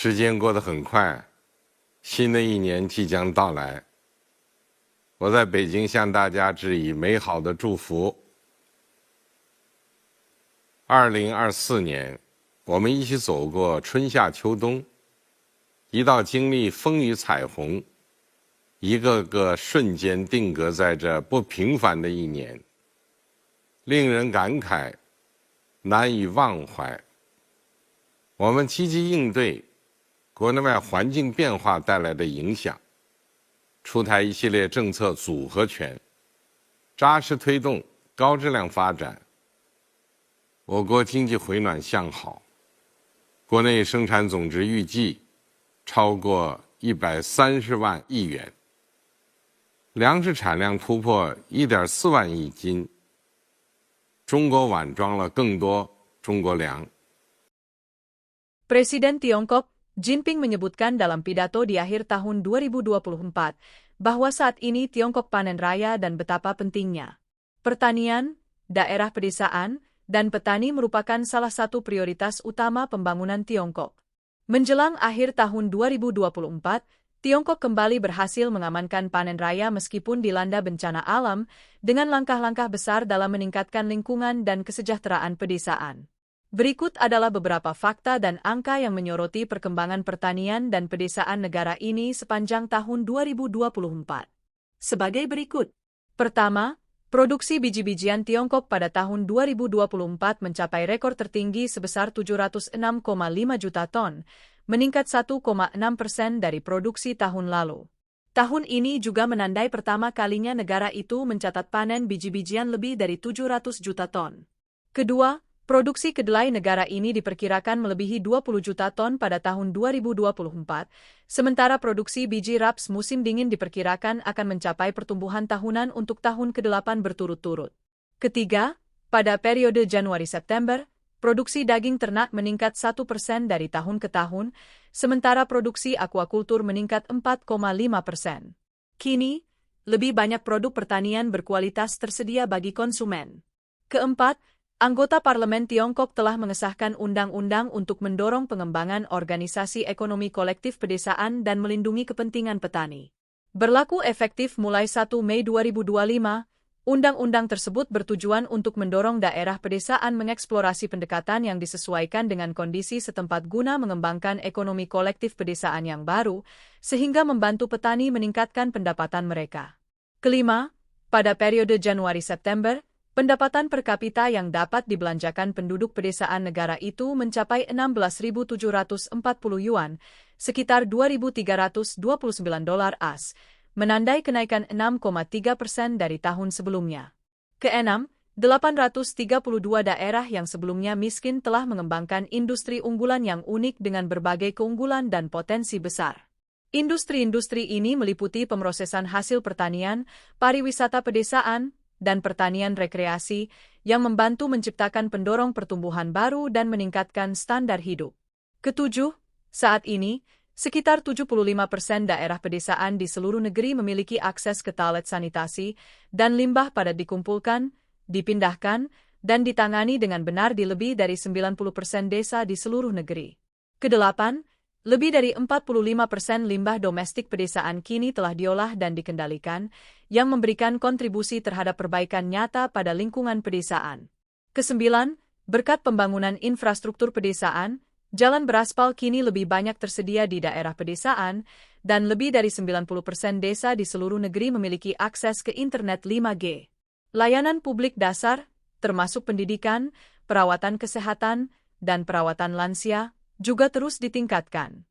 时间过得很快，新的一年即将到来。我在北京向大家致以美好的祝福。2024年，我们一起走过春夏秋冬，一道经历风雨彩虹，一个个瞬间定格在这不平凡的一年，令人感慨，难以忘怀。我们积极应对国内外环境变化带来的影响，出台一系列政策组合拳，扎实推动高质量发展。我国经济回暖向好，国内生产总值预计超过130万亿元，粮食产量突破1.4万亿斤，中国碗装了更多中国粮。Presiden Tiongkok, Jinping menyebutkan dalam pidato di akhir tahun 2024 bahwa saat ini Tiongkok panen raya dan betapa pentingnya pertanian, daerah pedesaan, dan petani merupakan salah satu prioritas utama pembangunan Tiongkok. Menjelang akhir tahun 2024, Tiongkok kembali berhasil mengamankan panen raya meskipun dilanda bencana alam dengan langkah-langkah besar dalam meningkatkan lingkungan dan kesejahteraan pedesaan. Berikut adalah beberapa fakta dan angka yang menyoroti perkembangan pertanian dan pedesaan negara ini sepanjang tahun 2024. Sebagai berikut. Pertama, produksi biji-bijian Tiongkok pada tahun 2024 mencapai rekor tertinggi sebesar 706,5 juta ton, meningkat 1,6% dari produksi tahun lalu. Tahun ini juga menandai pertama kalinya negara itu mencatat panen biji-bijian lebih dari 700 juta ton. Kedua, produksi kedelai negara ini diperkirakan melebihi 20 juta ton pada tahun 2024, sementara produksi biji raps musim dingin diperkirakan akan mencapai pertumbuhan tahunan untuk tahun ke-8 berturut-turut. Ketiga, pada periode Januari-September, produksi daging ternak meningkat 1% dari tahun ke tahun, sementara produksi akuakultur meningkat 4,5%. Kini, lebih banyak produk pertanian berkualitas tersedia bagi konsumen. Keempat, anggota Parlemen Tiongkok telah mengesahkan undang-undang untuk mendorong pengembangan organisasi ekonomi kolektif pedesaan dan melindungi kepentingan petani. Berlaku efektif mulai 1 Mei 2025, undang-undang tersebut bertujuan untuk mendorong daerah pedesaan mengeksplorasi pendekatan yang disesuaikan dengan kondisi setempat guna mengembangkan ekonomi kolektif pedesaan yang baru, sehingga membantu petani meningkatkan pendapatan mereka. Kelima, pada periode Januari-September, pendapatan per kapita yang dapat dibelanjakan penduduk pedesaan negara itu mencapai 16.740 yuan, sekitar 2.329 dolar AS, menandai kenaikan 6,3% dari tahun sebelumnya. Keenam, 832 daerah yang sebelumnya miskin telah mengembangkan industri unggulan yang unik dengan berbagai keunggulan dan potensi besar. Industri-industri ini meliputi pemrosesan hasil pertanian, pariwisata pedesaan, dan pertanian rekreasi yang membantu menciptakan pendorong pertumbuhan baru dan meningkatkan standar hidup. Ketujuh, saat ini, sekitar 75% daerah pedesaan di seluruh negeri memiliki akses ke toilet sanitasi dan limbah padat dikumpulkan, dipindahkan, dan ditangani dengan benar di lebih dari 90% desa di seluruh negeri. Kedelapan, lebih dari 45% limbah domestik pedesaan kini telah diolah dan dikendalikan, yang memberikan kontribusi terhadap perbaikan nyata pada lingkungan pedesaan. Kesembilan, berkat pembangunan infrastruktur pedesaan, jalan beraspal kini lebih banyak tersedia di daerah pedesaan, dan lebih dari 90% desa di seluruh negeri memiliki akses ke internet 5G. Layanan publik dasar, termasuk pendidikan, perawatan kesehatan, dan perawatan lansia, juga terus ditingkatkan.